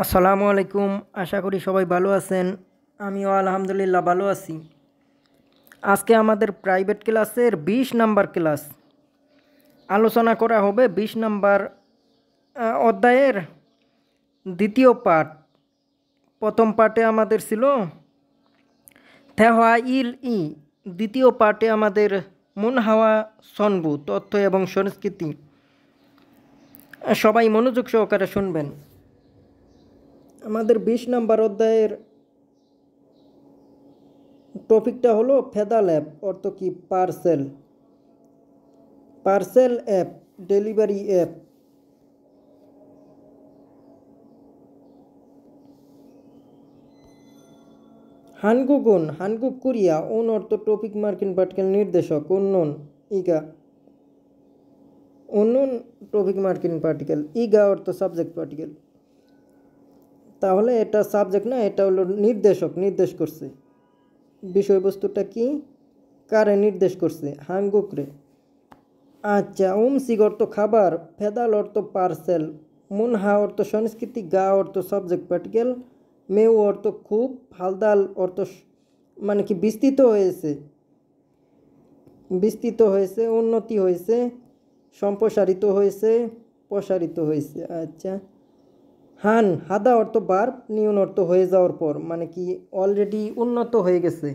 আসসালামু আলাইকুম। আশা করি সবাই ভালো আছেন। আমিও আলহামদুলিল্লাহ ভালো আছি। আজকে আমাদের প্রাইভেট ক্লাসের 20 নাম্বার ক্লাস। আলোচনা করা হবে 20 নাম্বার অধ্যায়ের দ্বিতীয় পার্ট। প্রথম পার্টে আমাদের ছিল থেহা ইল ই, দ্বিতীয় পার্টে আমাদের মুনহাওয়া সনবু, তথ্য এবং সংস্কৃতি। সবাই মনোযোগ সহকারে শুনবেন। আমাদের 20 নাম্বার অধ্যায়ের টপিকটা হলো ফেদাল অ্যাপ, অর্থ কি parcel, parcel app, delivery app. হানগুগুন, হানগুক কোরিয়া, ওন অর্থ টপিক মার্কিন পার্টিকেল নির্দেশক, অন্যন ইগা, অন্যন টপিক মার্কিন পার্টিকেল, ইগা অর্থ সাবজেক্ট পার্টিকেল। তাহলে এটা সাবজেক্ট না, এটা হলো নির্দেশক, নির্দেশ করছে। বিষয়বস্তুটা কি, কারে নির্দেশ করছে? হানগুকরে। আচ্ছা, উমসিগ অর্থ খাবার, ফেদাল অর্থ পার্সেল, মুনহা অর্থ সংস্কৃতি, গা অর্থ সাবজেক্ট পার্টিকেল, মেউ অর্থ খুব, হালদাল অর্থ মানে কি বিস্তৃত হয়েছে, বিস্তৃত হয়েছে, উন্নতি হয়েছে, সম্প্রসারিত হয়েছে, প্রসারিত হয়েছে। আচ্ছা, হান, হাদা অর্থ বার্ব, নিউন অর্থ হয়ে যাওয়ার পর, মানে কি অলরেডি উন্নত হয়ে গেছে,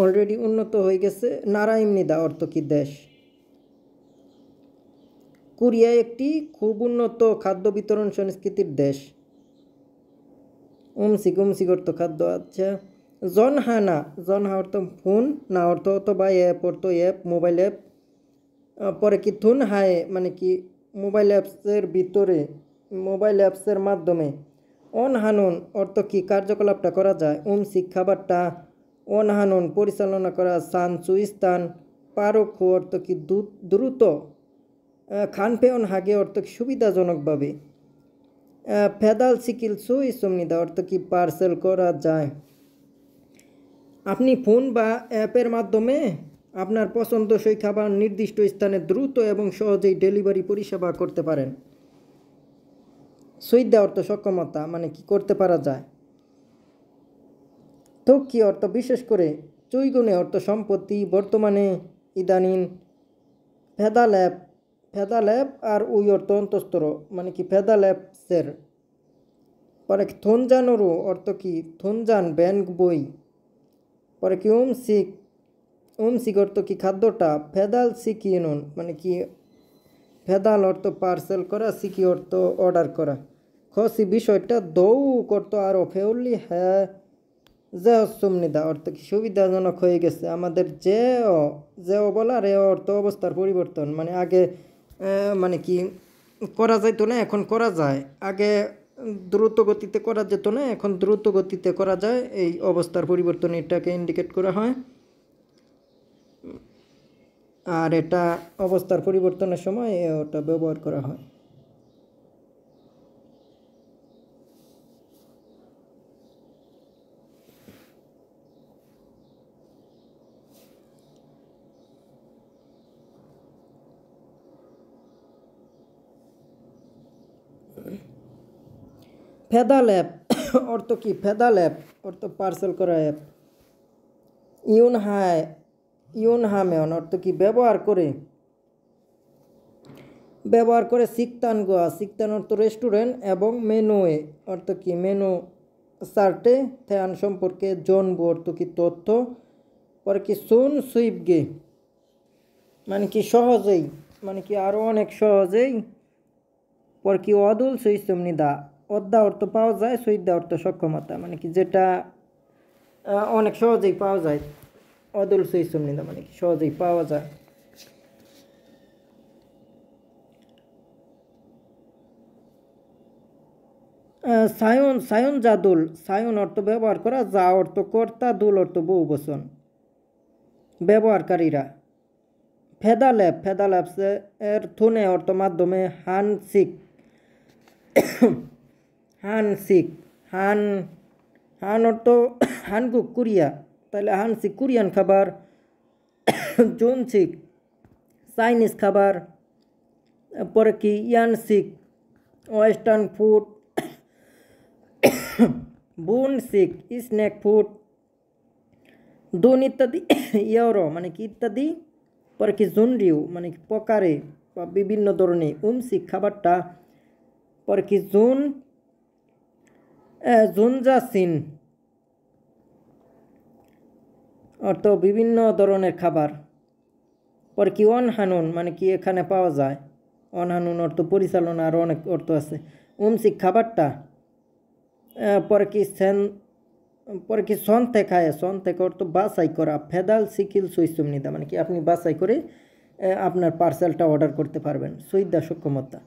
অলরেডি উন্নত হয়ে গেছে। নারায়ণনিদা অর্থ কি দেশ। কোরিয়া একটি খুব উন্নত খাদ্য বিতরণ সংস্কৃতির দেশ। উমসিক, উমসিক অর্থ খাদ্য। আচ্ছা, জনহা না, জনহা অর্থ ফোন, না অর্থ অথবা অ্যাপ অর্থ অ্যাপ, মোবাইল অ্যাপ। পরে কি থুন হায় মানে কি মোবাইল অ্যাপসের ভিতরে, মোবাইল অ্যাপসের মাধ্যমে। অন হানুন অর্থ কি কার্যকলাপটা করা যায়। উমসিক খাবারটা, অন হানুন পরিচালনা করা, সান সুইস্তান পারোক্ষ অর্থ কি দ্রুত, খানপেয়ন হাগে অর্থ কি সুবিধাজনকভাবে। ফেদাল সিকিল সুই সুমনিদা অর্থ কি পার্সেল করা যায়। আপনি ফোন বা অ্যাপের মাধ্যমে আপনার পছন্দসই খাবার নির্দিষ্ট স্থানে দ্রুত এবং সহজেই ডেলিভারি পরিষেবা করতে পারেন। সুইদা অর্থ সক্ষমতা, মানে কি করতে পারা যায়। কি অর্থ বিশেষ করে, চুইগুণে অর্থ সম্পত্তি, বর্তমানে, ইদানিং। ফেদাল অ্যাপ, ফেদাল অ্যাপ আর উই অর্থ অন্তস্তর, মানে কি ফেদাল অ্যাপসের। পরে থনজানোরও অর্থ কি থনজান ব্যাংক বই। পরে কি ওমসিক, ওমসিক অর্থ কি খাদ্যটা। ফেদাল সিকিনুন মানে কি ফেদাল অর্থ পার্সেল করা, সিকি অর্থ অর্ডার করা। খসি বিষয়টা, দৌক অর্থ আরও, ফেউলি হ্যাঁ যে সুমনিদা অর্থ কি সুবিধাজনক হয়ে গেছে। আমাদের যে বলা রে অর্থ অবস্থার পরিবর্তন, মানে আগে মানে কি করা যাইতো না, এখন করা যায়। আগে দ্রুত গতিতে করা যেত না, এখন দ্রুত গতিতে করা যায়। এই অবস্থার পরিবর্তন এটাকে ইন্ডিকেট করা হয়। আর এটা অবস্থার পরিবর্তনের সময় ওটা ব্যবহার করা হয়। ফেদাল অ্যাপ অর্থ কি, ফেদাল অ্যাপ অর্থ পার্সেল করা অ্যাপ। ইউনহায়, ইউনহামেয়ন অর্থ কি ব্যবহার করে, ব্যবহার করে। সিকতান গোয়া, সিকতান অর্থ রেস্টুরেন্ট, এবং মেনুয়ে অর্থ কি মেনু, সার্টে থ্যান সম্পর্কে, জনবু অর্থ কি তথ্য। পরে কি সুন সুইপগে মানে কি সহজেই, মানে কি আরও অনেক সহজেই। পর কি অদুল সুইসুমনিদা, অদ্দা অর্থ পাওয়া যায়, সুইদা অর্থ সক্ষমতা, মানে কি যেটা অনেক সহজেই পাওয়া যায়। অদুল সুইসুমনিদা মানে কি সহজেই পাওয়া যায়। সায়ন, সায়ন জাদুল, সায়ন অর্থ ব্যবহার করা, যা অর্থ কর্তা, দুল অর্থ বহু বচন, ব্যবহারকারীরা। ফেদাল অ্যাপ, ফেদাল অ্যাপস এর থুনে অর্থ মাধ্যমে, হানসিক, হানসিক, হান, হান অর্থ হানগুক কোরিয়া, তাহলে হানসিক কোরিয়ান খাবার। জুনসিক চাইনিজ খাবার। পরে কি ইয়ানসিক ওয়েস্টার্ন ফুড, বুন সিক স্ন্যাক ফুড দুন ইত্যাদি ইয়রো মানে কি ইত্যাদি, পরে কি জুনরিউ মানে কি প্রকারে বা বিভিন্ন ধরনের, সিক খাবারটা, পরে কি জুনজাসিন অর্থ বিভিন্ন ধরনের খাবার, পরে কি অনহানুন মানে কি এখানে পাওয়া যায়, অনহানুন অর্থ পরিচালনা, আর অনেক অর্থ আছে। সিক খাবারটা, পরে কি পরে কি সন্থে খায়, সন্থে অর্থ বাছাই করা, ফেদাল সিকিল সুইসুমনিদা মানে কি আপনি বাছাই করে আপনার পার্সেলটা অর্ডার করতে পারবেন, সুইদা সক্ষমতা।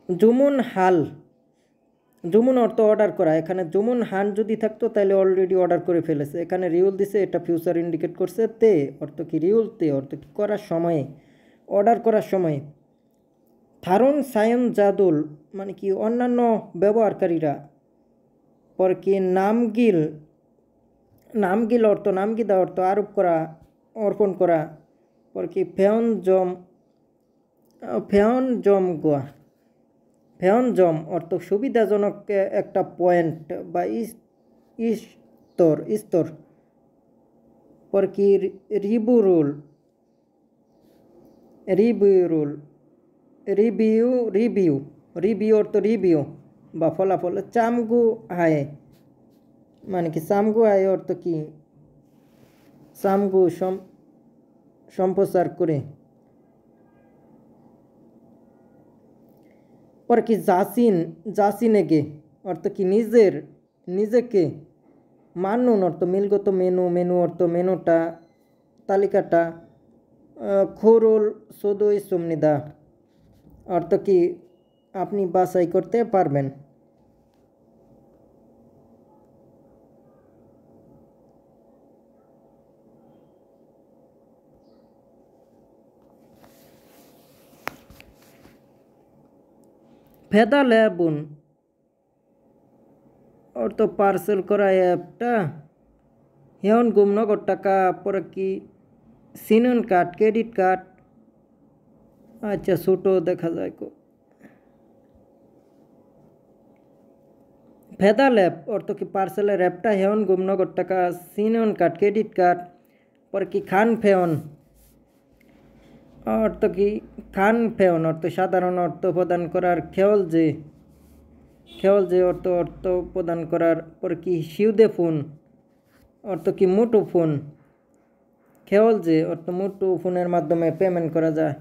জুমুন হাল, জুমুন অর্থ অর্ডার করা, এখানে জুমুন হান যদি থাকতো তাহলে অলরেডি অর্ডার করে ফেলেছে, এখানে রিউল দিছে, এটা ফিউচার ইন্ডিকেট করছে। তে অর্থ কি রিউল, তে অর্থ কি করার সময়ে, অর্ডার করার সময়। থারুন সায়ন জাদুল মানে কি অন্যান্য ব্যবহারকারীরা, পর কি নামগিল, নামগিল অর্থ নামগিদা অর্থ আরোপ করা, অর্পণ করা, পর কি ফেয়ন জম গোয়া, ফেয়নজম অর্থ সুবিধাজনক একটা পয়েন্ট বা স্তর, পর কি রিবুরুল, রিভিউরুল, রিভিউ অর্থ রিভিউ বা ফলাফল। চামগু হায় মানে কি চামগু হায় অর্থ কি চামগু সম্প্রচার করে, পরে কি জাসিনেগে অর্থ কি নিজেকে। মানুন অর্থ মিলগত মেনু অর্থ মেনুটা, তালিকাটা। খোরুল সদই সুমনিদা অর্থ কি আপনি বাছাই করতে পারবেন। ফেদা লেবুন অর্থ পার্সেল করা অ্যাপটা। হেয়ন গুম নগদ টাকা, পরে কি সিনুন কার্ড, ক্রেডিট কার্ড, আচ্ছা ছোটো দেখা যায়। ফেদা ল্যাব অর্থ কি পার্সেলের অ্যাপটা। হেয়ন গুম নগদ টাকা, সিনুন কার্ড, ক্রেডিট কার্ড, পরে কি খান ফেয়ন অর্থ কি খান ফেয়ন অর্থ সাধারণ অর্থ প্রদান করার, খেওয়াল যে অর্থ প্রদান করার, পরে কি শিউদে ফোন অর্থ কি মুঠো ফোন, খেওয়াল যে অর্থ মুঠো ফোনের মাধ্যমে পেমেন্ট করা যায়।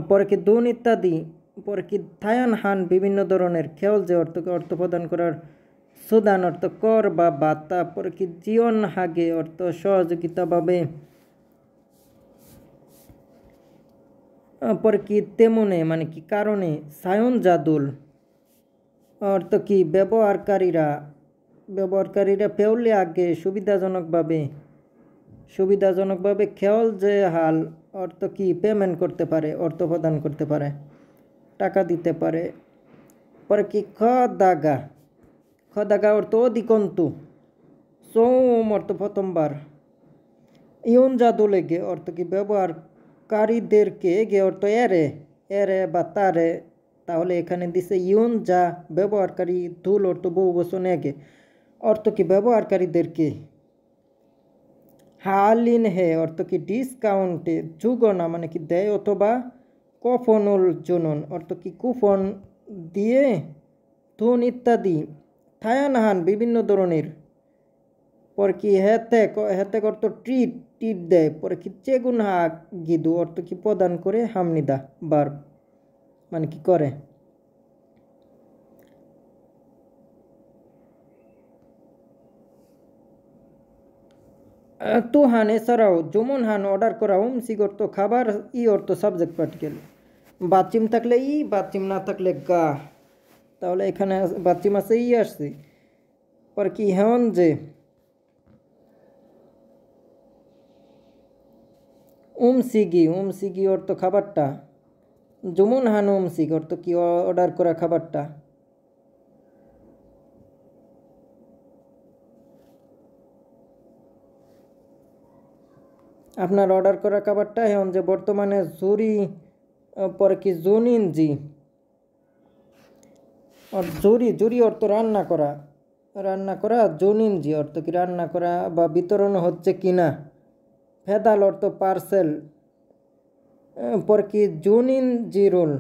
পরে কি দুন ইত্যাদি, পরে কি থায়ান হান বিভিন্ন ধরনের, খেওয়াল যে অর্থ প্রদান করার, সুদান অর্থ কর বা বার্তা, পরে কি জীবন হাগে অর্থ সহযোগিতাভাবে, পরে কি তেমনে মানে কি কারণে, সায়ন জাদুল অর্থ কি ব্যবহারকারীরা পেউলে আগে সুবিধাজনকভাবে খেয়াল যে হাল অর্থ কি পেমেন্ট করতে পারে, অর্থ প্রদান করতে পারে, টাকা দিতে পারে। পরে কি খদাগা অর্থ অধিকন্তু, সোম অর্থ প্রথমবার, ইউন জাদু লেগে অর্থ কি ব্যবহারকারীদেরকে, গে অর্থ এরে বা তারে, তাহলে এখানে দিছে ইউন যা ব্যবহারকারী, দুল অর্থ বহু বচন এগে অর্থ কি ব্যবহারকারীদেরকে। হালিন হে অর্থ কি ডিসকাউন্টে, যুগনা মানে কি দেয় অথবা কফনুল জনন অর্থ কি কুপন দিয়ে, ধুন ইত্যাদি। থায়ানহান বিভিন্ন ধরনের, পরে কি হেতেক অর্থ ট্রিট দেয়, পরে কি চেগুন হা গিদু অর্থ কি প্রদান করে, হামনিদা বার মানে কি করে। তুহান এছাড়াও জুমুন হান অর্ডার করা, সিক অর্থ খাবার, অর্থ সাবজেক্ট পার্টিকেল, বাচ্চিম থাকলে বাচ্চিম না থাকলে গা, তাহলে এখানে বাচ্চিম আছে আসছে। পরে কি হেন যে সিগি অর্থ খাবারটা, জুমুন হান সিক অর্থ কি অর্ডার করা খাবারটা। আপনার অর্ডার করা খাবারটা এখন যে বর্তমানে পরে কি জুনিন জি আর জুরি জুরি অর্থ রান্না করা, রান্না করা। জনিনজি অর্থ কি রান্না করা বা বিতরণ হচ্ছে কিনা। ফেদাল অর্থ পার্সেল। পর কি জুনিনজি রোল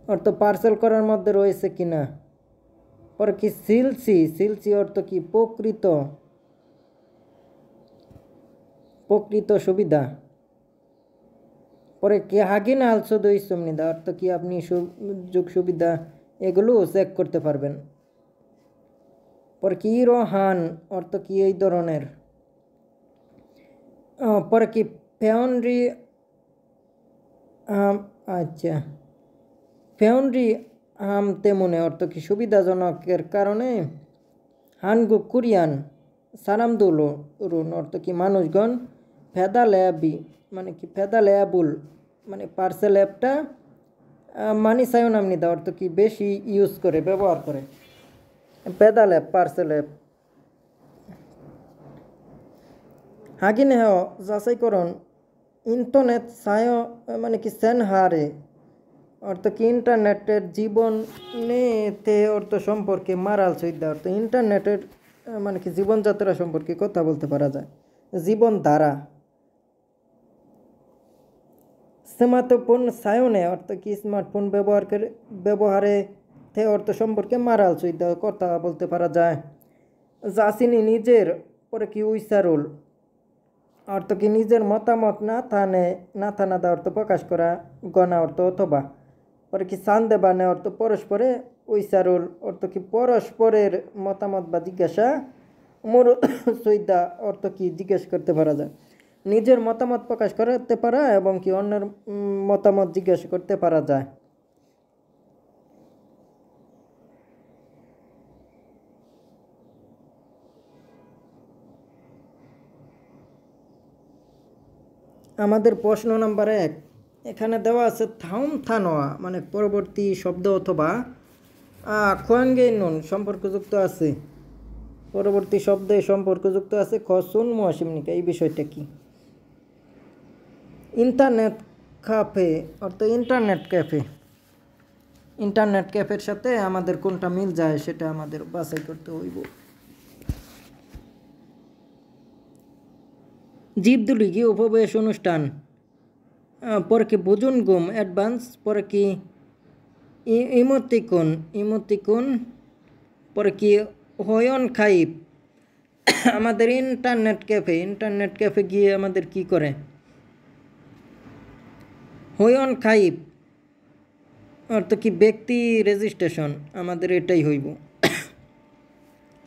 অর্থ পার্সেল করার মধ্যে রয়েছে কিনা। পরে কি সিলসি, সিলসি অর্থ কি প্রকৃত, প্রকৃত সুবিধা। পরে কি হাগিন আলসো দই সুবিধা অর্থ কি আপনি সুযোগ সুবিধা এগুলো চেক করতে পারবেন। পরে কি রোহান অর্থ কি এই ধরনের। পরে কি ফেউন্ড্রি, আচ্ছা ফেউন্ড্রি তেমনে অর্থ কি সুবিধাজনকের কারণে। হানগু কুরিয়ান সারামদুলো রুন অর্থ কি মানুষগণ। ফেদা ল্যাবি মানে কি ফেদা ল্যাবুল মানে পার্সেল অ্যাপটা মানি সায়ন আমনিদা অর্থ কি বেশি ইউজ করে ব্যবহার করে। ফেদা ল্যাব পার্সেল অ্যাপ। হাগিন হেও যাচাইকরণ ইন্টারনেট সায় মানে কি সেন হারে অর্থ কি ইন্টারনেটের জীবনেতে অর্থ সম্পর্কে মারাল সৈদ্যা অর্থ ইন্টারনেটের মানে কি জীবনযাত্রা সম্পর্কে কথা বলতে পারা যায়। জীবনধারা। স্মার্টফোন সায়নে অর্থ কি স্মার্টফোন ব্যবহারে তে অর্থ সম্পর্কে মারাল সৈদ্যা কথা বলতে পারা যায়। জাসিনি নিজের পরে কি উইসারুল অর্থ কি নিজের মতামত না থানাদা অর্থ প্রকাশ করা। গণা অর্থ অথবা। পরে কি সান্দে বানে অর্থ পরস্পরে। উইসারুল অর্থ কি পরস্পরের মতামত বা জিজ্ঞাসা। মোর সৈদা অর্থ কি জিজ্ঞেস করতে পারা যায়। নিজের মতামত প্রকাশ করতে পারা এবং কি অন্যের মতামত জিজ্ঞাসা করতে পারা যায়। আমাদের প্রশ্ন নাম্বার 1 এখানে দেওয়া আছে থাউম থানোয়া মানে পরবর্তী শব্দ অথবা খোয়াঙ্গে নুন সম্পর্কযুক্ত আছে। পরবর্তী শব্দে সম্পর্কযুক্ত আছে খসুন মুয়াসিমনিকা এই বিষয়টা কি। ইন্টারনেট ক্যাফে অর্থ ইন্টারনেট ক্যাফে। ইন্টারনেট ক্যাফের সাথে আমাদের কোনটা মিল যায় সেটা আমাদের বাছাই করতে হইব। জীবদুলিগি উপবেশ অনুষ্ঠান। পরে কি বুজুন গুম অ্যাডভান্স। পরে কি ইমোতিকন ইমোতিকন। পরে কি হয়ন খাইব আমাদের ইন্টারনেট ক্যাফে গিয়ে আমাদের কি করে। হয়ন খাইব অর্থ কি ব্যক্তি রেজিস্ট্রেশন আমাদের এটাই হইব।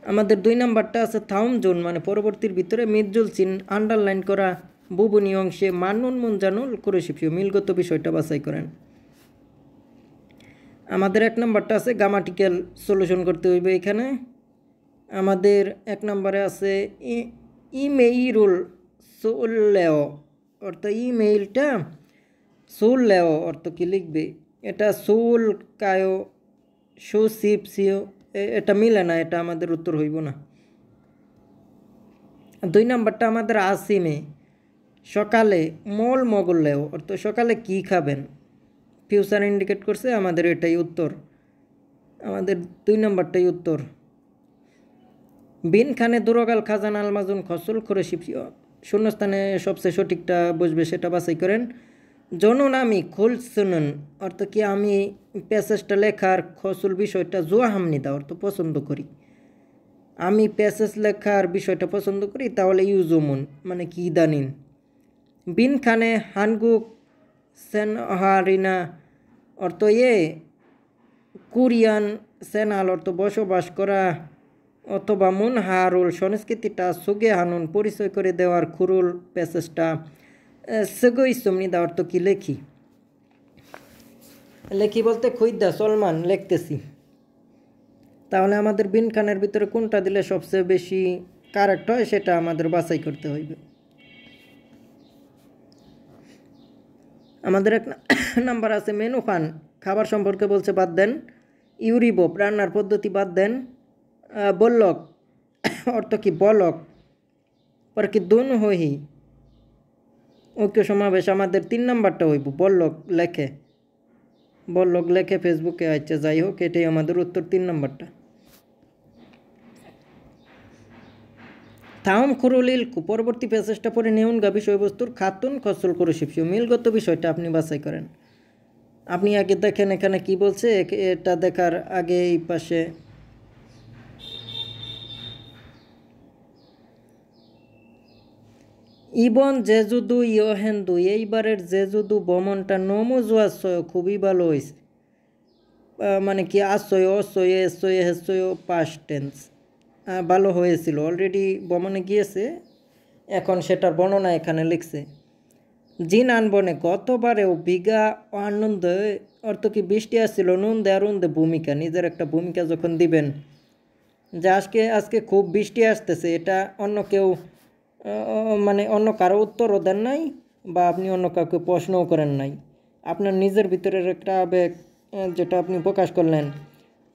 আমাদের 2 নাম্বারটা আছে থাউম জোন মানে পরবর্তীর ভিতরে মিজুল চিন আন্ডারলাইন করা বুবুনি অংশে মানুন মুনজানুল করে শিপিও মিলগত বিষয়টা বাছাই করেন। আমাদের 1 নাম্বারটা আছে গ্রামাটিক্যাল সলিউশন করতে হইবে এখানে। আমাদের 1 নম্বরে আছে ইমেইল সোলেও অর্থ ইমেইলটা সোলেও অর্থ কি লিখবে। এটা সোল কায়ো শো সিপ সিও এটা মিলে না, এটা আমাদের উত্তর হইব না। 2 নাম্বারটা আমাদের আসিমে সকালে মল মগলেও অর্থ সকালে কি খাবেন ফিউচার ইন্ডিকেট করছে আমাদের এটাই উত্তর। আমাদের 2 নাম্বারটাই উত্তর। বিন খানে দুরগাল খাজান আলমাজুন খসল করে শিপিও শূন্যস্থানে সবচেয়ে সঠিকটা বসবে সেটা বাছাই করেন। জনুন আমি খোল শুনুন অর্থ কি আমি প্যাসেজটা লেখার খসুল বিষয়টা জোয়া হামনিদা অর্থ পছন্দ করি। আমি প্যাসেজ লেখার বিষয়টা পছন্দ করি তাহলে ইউজুমুন মানে কি ইদানিন। বিন খানে হানগুক সেনহারিনা অর্থ কোরিয়ান সেনাল অর্থ বসবাস করা অথবা মুন হারুল সংস্কৃতিটা সুগে হানুন পরিচয় করে দেওয়ার খুরুল প্যাসেজটা সেগই সুমনিদা অর্থ কি লেখি। লেখি বলতে খুইদ্দা সলমান লিখতেছি। তাহলে আমাদের বিন খানের ভিতরে কোনটা দিলে সবচেয়ে বেশি কারেক্ট হয় সেটা আমাদের বাছাই করতে হইবে। আমাদের 1 নাম্বার আছে মেনু খান খাবার সম্পর্কে বলছে বাদ দেন। ইউরিবোপ রান্নার পদ্ধতি বাদ দেন। বল্লক অর্থ কি বলক। পরে কি দুন হহি ঐক্য সমাবেশ আমাদের 3 নাম্বারটা হইব বল্লক লেখে ফেসবুকে। আচ্ছা যাই হোক, এটাই আমাদের উত্তর 3 নাম্বারটা। থাম খুরুলিল পরবর্তী প্যাসেজটা পরে নেউন গা বিষয়বস্তুর খাতুন খসল করে শিবসিও মিলগত বিষয়টা আপনি বাছাই করেন। আপনি আগে দেখেন এখানে কি বলছে, এটা দেখার আগে এই পাশে ইবন জেজুদু ইয়োহেন্দু, এইবারের জেজুদু ভ্রমণটা নমুজুয়াশয় খুবই ভালো হয়েছে। মানে কি আশ্রয় অশ্রয় এশ্রয় হেশ্রয় পাস্ট টেন্স ভালো হয়েছিল, অলরেডি ভ্রমণে গিয়েছে, এখন সেটার বর্ণনা এখানে লিখছে। জিন আনবনে গতবারেও বিঘা আনন্দ অর্থ কি বৃষ্টি আসছিল, নন্দে আনন্দে ভূমিকা, নিজের একটা ভূমিকা যখন দিবেন যে আজকে খুব বৃষ্টি আসতেছে, এটা অন্য কেউ মানে অন্য কারো উত্তরও দেন নাই বা আপনি অন্য কাউকে প্রশ্নও করেন নাই, আপনার নিজের ভিতরের একটা আবেগ যেটা আপনি প্রকাশ করলেন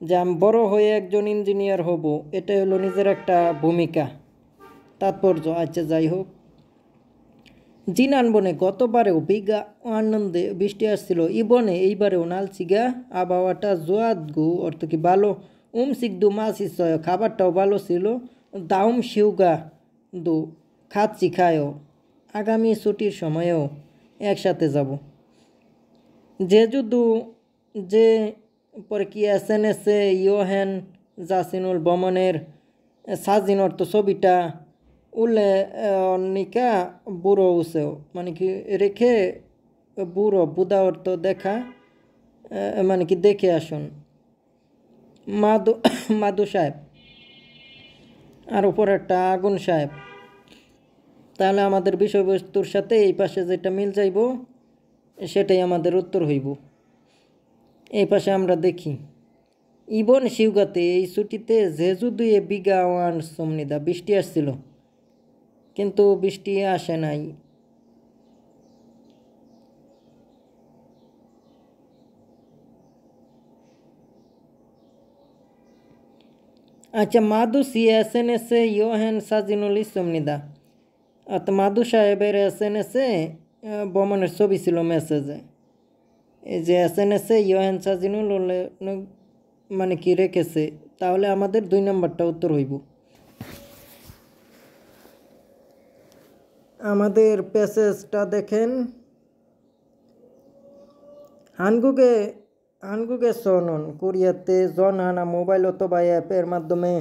যে আমি বড় হয়ে একজন ইঞ্জিনিয়ার হব, এটাই হলো নিজের একটা ভূমিকা, তাৎপর্য। আচ্ছা যাই হোক, জিনান বনে গতবারেও বিঘা আনন্দে বৃষ্টি আসছিল, ইবনে এইবারেও নালচিগা আবহাওয়াটা জোয়াদ গু অর্থ কি ভালো, সিকদু মাছ ইসয় খাবারটাও ভালো ছিল, দাউম শিউগা দু খাচ্ছি খায়ও, আগামী ছুটির সময়েও একসাথে যাব। জেজুদু যে পরে কি এসএনএসে ইয়োহেন জাসিনুল ভ্রমণের সাজিন অর্থ ছবিটা উল্লে নিকা বুড়ো উসেও মানে কি রেখে বুড়ো বুদা অর্থ দেখা মানে কি দেখে আসুন। মাদু সাহেব আর উপর একটা আগুন সাহেব, তাহলে আমাদের বিষয়বস্তুর সাথে এই পাশে যেটা মিল যাইব সেটাই আমাদের উত্তর হইব। এই পাশে আমরা দেখি ইবন শিউগাতে এই ছুটিতে জেজু দুয়ে বিঘা ওয়ান সমনিদা বৃষ্টি আসছিল, কিন্তু বৃষ্টি আসে নাই। আচ্ছা, মাদু সিএসএনএসে ইয়োহেন সাজিনুল ইসমনিদা, তো মাদু সাহেবের এসএনএসে ভ্রমণের ছবি ছিল মেসেজে, এই যে এসএনএসে ইয়োহেন সাজিনুল মানে কি রেখেছে, তাহলে আমাদের 2 নম্বরটা উত্তর হইব। আমাদের প্যাসেজটা দেখেন, হানগুগে সনন কোরিয়াতে জন হানা মোবাইল অথবা অ্যাপের মাধ্যমে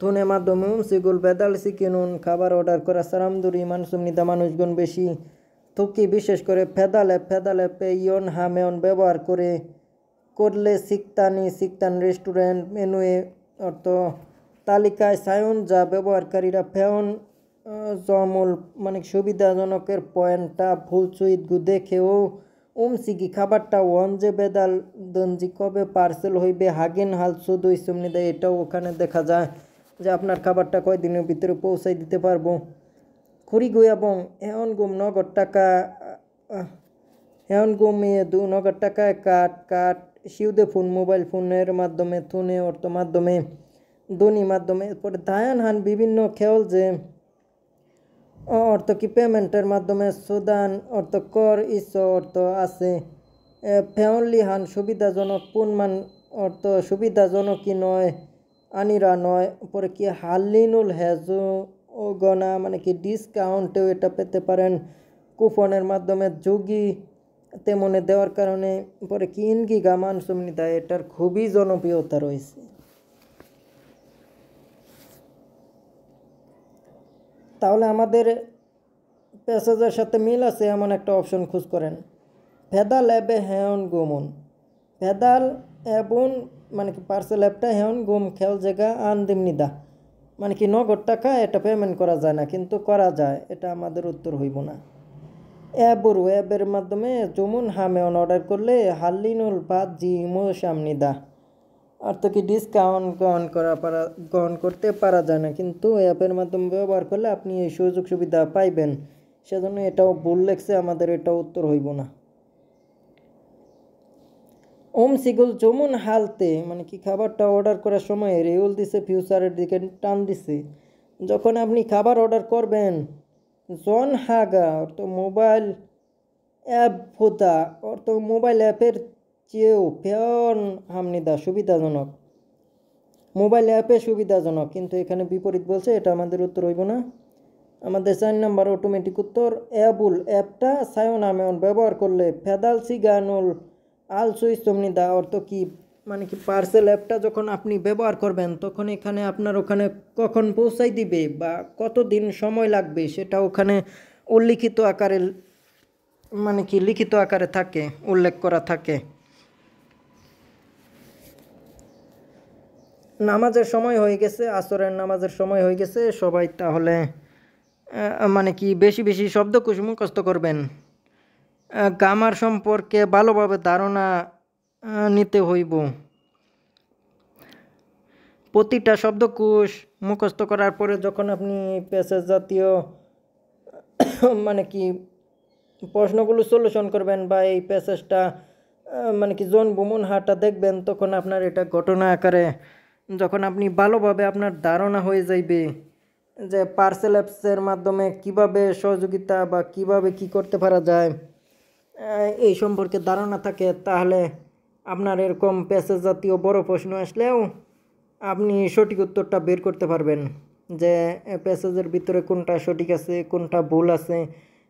থুনের মাধ্যমে সিগুল বেদাল সিকিনুন খাবার অর্ডার করা সারামদুরি মানুষনিদা মানুষজন বেশি থুকি, বিশেষ করে ফেদাল অ্যাপে ইয়ন হামেয়ন ব্যবহার করলে সিকতান রেস্টুরেন্ট মেনুয়ে অর্থ তালিকায় সায়ন যা ব্যবহারকারীরা ফেয়ন জমুল মানে সুবিধাজনকের পয়েন্টটা ভুল সুইদ গু দেখেও সিগি খাবারটা ওয়ানজে বেদাল দঞ্জি কবে পার্সেল হইবে হাগেন হাল শুধু ইসমনিদা, এটাও ওখানে দেখা যায় যে আপনার খাবারটা কয়দিনের ভিতরে পৌঁছাই দিতে পারবো। খুরিগু এবং হেয়ন গুম নগদ টাকা হেয়ন গুমিয়ে নগদ টাকায় কাট শিউদে ফোন মোবাইল ফোনের মাধ্যমে থুনে অর্থ মাধ্যমে দনি মাধ্যমে পরে দায়ান হান বিভিন্ন খেয়াল যে অর্থ কি পেমেন্টের মাধ্যমে সুদান অর্থ কর ইস অর্থ আছে ফেওনলি হান সুবিধাজনক পুনমান অর্থ সুবিধাজনকই নয় আনিরা নয়, পরে কি হাল্লিনুল হেজু ও গনা মানে কি ডিসকাউন্টেও এটা পেতে পারেন কুপনের মাধ্যমে যোগী তেমনে দেওয়ার কারণে, পরে কি ইনগি গামান সুমনিদা এটার খুবই জনপ্রিয়তা রয়েছে। তাহলে আমাদের প্যাসেজের সাথে মিল আছে এমন একটা অপশন খোঁজ করেন। ফেদাল অ্যাবে হেয়ন গুমন, ফেদাল অ্যাবুন মানে কি পার্সেল অ্যাপটা হেয়ন গুম খেল জায়গা আন দিমনিদা মানে কি নগদ টাকা এটা পেমেন্ট করা যায় না, কিন্তু করা যায়, এটা আমাদের উত্তর হইব না। অ্যাবের মাধ্যমে জমুন হামেয়ন অর্ডার করলে হাল্লিনুল বাদ জি মো সামনিদা অর্থ কি ডিসকাউন্ট গ্রহণ করতে পারা যায় না, কিন্তু অ্যাপের মাধ্যমে ব্যবহার করলে আপনি এই সুযোগ সুবিধা পাইবেন, সেজন্য এটাও ভুল লেখছে, আমাদের এটাও উত্তর হইব না। সিগুল জমুন হালতে মানে কি খাবারটা অর্ডার করার সময় রেউল দিছে ফিউচারের দিকে টান দিছে, যখন আপনি খাবার অর্ডার করবেন জন হাগা অর্থ মোবাইল অ্যাপ হোদা অর্থ মোবাইল অ্যাপের চেয়েও ফেয়ন হামনিদা সুবিধাজনক। মোবাইল অ্যাপে সুবিধাজনক, কিন্তু এখানে বিপরীত বলছে, এটা আমাদের উত্তর হইব না। আমাদের 4 নম্বর অটোমেটিক উত্তর অ্যাবুল অ্যাপটা সায়োনামেন ব্যবহার করলে ফেদাল সিগানুল আল সুইস্তমনিদা অর্থ কি, মানে কি পার্সেল অ্যাপটা যখন আপনি ব্যবহার করবেন তখন এখানে আপনার ওখানে কখন পৌঁছাই দিবে বা কতদিন সময় লাগবে সেটা ওখানে উল্লিখিত আকারে, মানে কি লিখিত আকারে থাকে, উল্লেখ করা থাকে। নামাজের সময় হয়ে গেছে, আসরের নামাজের সময় হয়ে গেছে, সবাই তাহলে মানে কি বেশি বেশি শব্দকোষ মুখস্থ করবেন। গ্রামার সম্পর্কে ভালোভাবে ধারণা নিতে হইব। প্রতিটা শব্দকোষ মুখস্থ করার পরে যখন আপনি প্যাসেজ জাতীয় মানে কি প্রশ্নগুলো সলিউশন করবেন বা এই প্যাসেজটা মানে কি জন বুমন হাটা দেখবেন, তখন আপনার এটা ঘটনা আকারে যখন আপনি ভালোভাবে আপনার ধারণা হয়ে যাইবে যে পার্সেল অ্যাপসের মাধ্যমে কিভাবে সহযোগিতা বা কিভাবে কি করতে পারা যায় এই সম্পর্কে ধারণা থাকে, তাহলে আপনার এরকম প্যাসেজ জাতীয় বড় প্রশ্ন আসলেও আপনি সঠিক উত্তরটা বের করতে পারবেন যে প্যাসেজের ভিতরে কোনটা সঠিক আছে কোনটা ভুল আছে,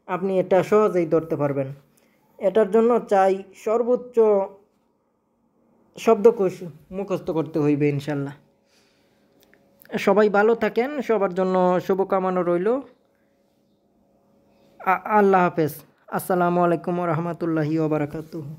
আপনি এটা সহজেই ধরতে পারবেন। এটার জন্য চাই সর্বোচ্চ শব্দকোষ মুখস্থ করতে হইবে ইনশাল্লাহ। সবাই ভালো থাকেন, সবার জন্য শুভকামনা রইল। আল্লাহ হাফেজ। আসসালামু আলাইকুম ওয়া রাহমাতুল্লাহি ওয়া বারাকাতুহু।